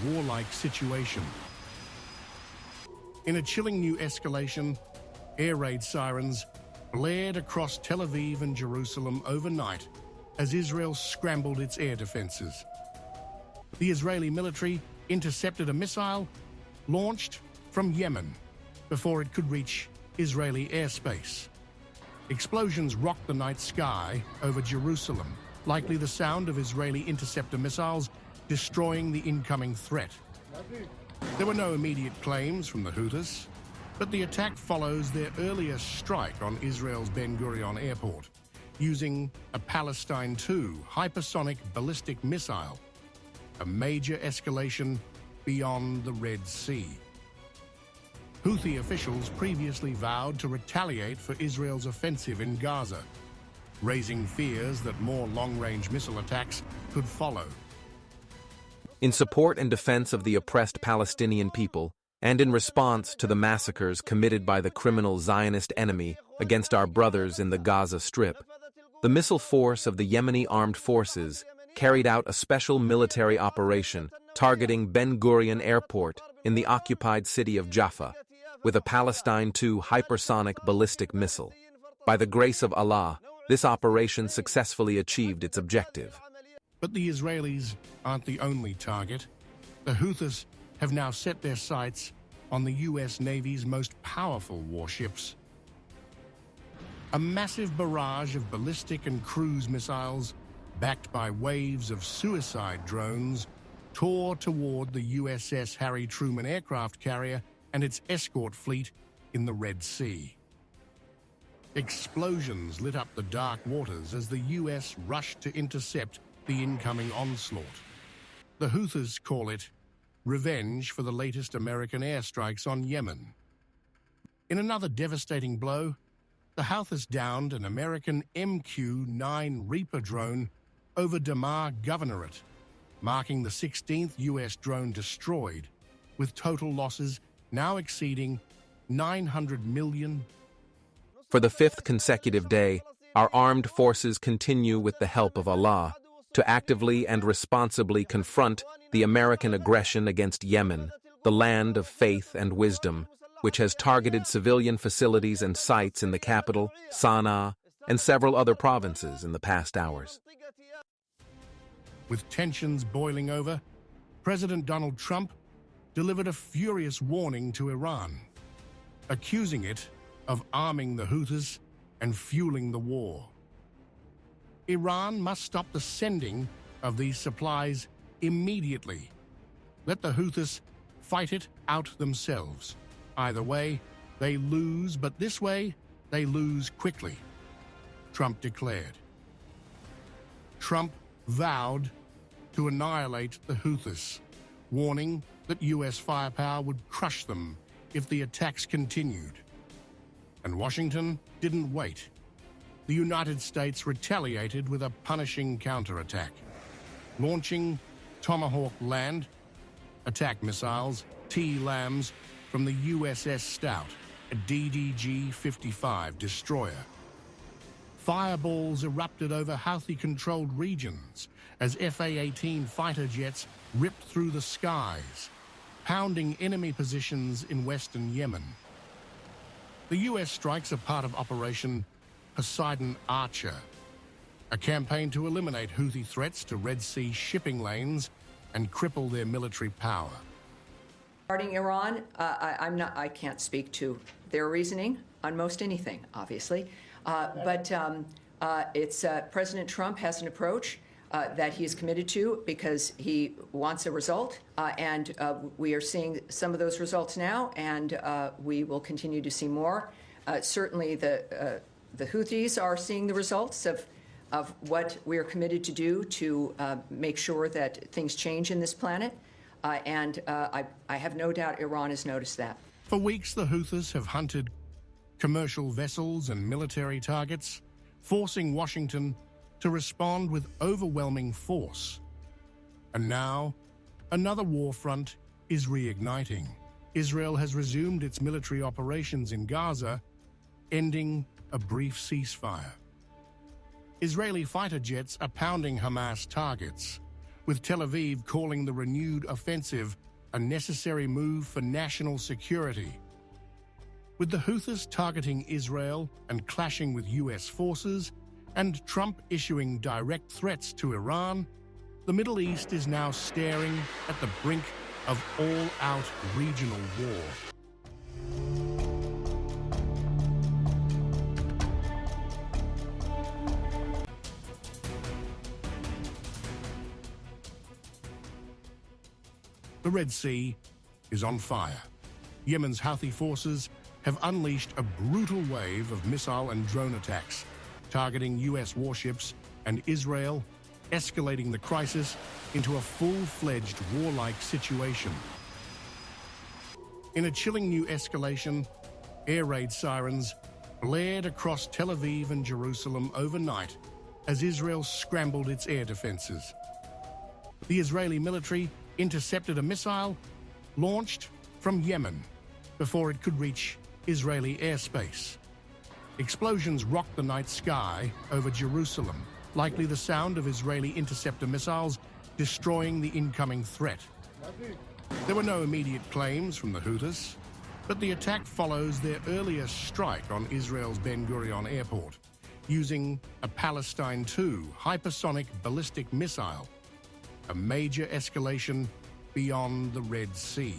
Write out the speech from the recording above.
warlike situation. In a chilling new escalation, air raid sirens blared across Tel Aviv and Jerusalem overnight as Israel scrambled its air defenses. The Israeli military intercepted a missile launched from Yemen before it could reach Israeli airspace. Explosions rocked the night sky over Jerusalem, likely the sound of Israeli interceptor missiles destroying the incoming threat. There were no immediate claims from the Houthis, but the attack follows their earlier strike on Israel's Ben Gurion airport, using a Palestine II hypersonic ballistic missile, a major escalation beyond the Red Sea. Houthi officials previously vowed to retaliate for Israel's offensive in Gaza, raising fears that more long-range missile attacks could follow. In support and defense of the oppressed Palestinian people, and in response to the massacres committed by the criminal Zionist enemy against our brothers in the Gaza Strip, the missile force of the Yemeni armed forces carried out a special military operation targeting Ben Gurion Airport in the occupied city of Jaffa, with a Palestine II hypersonic ballistic missile. By the grace of Allah, this operation successfully achieved its objective. But the Israelis aren't the only target. The Houthis have now set their sights on the U.S. Navy's most powerful warships. A massive barrage of ballistic and cruise missiles, backed by waves of suicide drones, tore toward the USS Harry Truman aircraft carrier and its escort fleet in the Red Sea. Explosions lit up the dark waters as the U.S. rushed to intercept the incoming onslaught. The Houthis call it revenge for the latest American airstrikes on Yemen. In another devastating blow, the Houthis downed an American MQ-9 Reaper drone over Damar Governorate, marking the 16th U.S. drone destroyed, with total losses now exceeding $900 million. For the fifth consecutive day, our armed forces continue, with the help of Allah, to actively and responsibly confront the American aggression against Yemen, the land of faith and wisdom, which has targeted civilian facilities and sites in the capital, Sana'a, and several other provinces in the past hours. With tensions boiling over, President Donald Trump delivered a furious warning to Iran, accusing it of arming the Houthis and fueling the war. Iran must stop the sending of these supplies immediately. Let the Houthis fight it out themselves. Either way, they lose, but this way, they lose quickly, Trump declared. Trump vowed to annihilate the Houthis, warning that U.S. firepower would crush them if the attacks continued. And Washington didn't wait. The United States retaliated with a punishing counterattack, launching Tomahawk land attack missiles, T-LAMs, from the USS Stout, a DDG-55 destroyer. Fireballs erupted over Houthi-controlled regions as FA-18 fighter jets ripped through the skies, pounding enemy positions in western Yemen. The U.S. strikes are part of Operation Poseidon Archer, a campaign to eliminate Houthi threats to Red Sea shipping lanes and cripple their military power. Regarding Iran, I can't speak to their reasoning on most anything, obviously, but President Trump has an approach that he is committed to because he wants a result, and we are seeing some of those results now, and we will continue to see more. Certainly, the Houthis are seeing the results of what we are committed to do to make sure that things change in this planet, and I have no doubt Iran has noticed that. For weeks, the Houthis have hunted commercial vessels and military targets, forcing Washington to respond with overwhelming force. And now, another war front is reigniting. Israel has resumed its military operations in Gaza, ending a brief ceasefire. Israeli fighter jets are pounding Hamas targets, with Tel Aviv calling the renewed offensive a necessary move for national security. With the Houthis targeting Israel and clashing with US forces, and Trump issuing direct threats to Iran, the Middle East is now staring at the brink of all-out regional war. The Red Sea is on fire. Yemen's Houthi forces have unleashed a brutal wave of missile and drone attacks, targeting US warships and Israel, escalating the crisis into a full-fledged warlike situation. In a chilling new escalation, air raid sirens blared across Tel Aviv and Jerusalem overnight as Israel scrambled its air defenses. The Israeli military intercepted a missile launched from Yemen before it could reach Israeli airspace. Explosions rocked the night sky over Jerusalem, likely the sound of Israeli interceptor missiles destroying the incoming threat. There were no immediate claims from the Houthis, but the attack follows their earlier strike on Israel's Ben Gurion airport, using a Palestine II hypersonic ballistic missile, a major escalation beyond the Red Sea.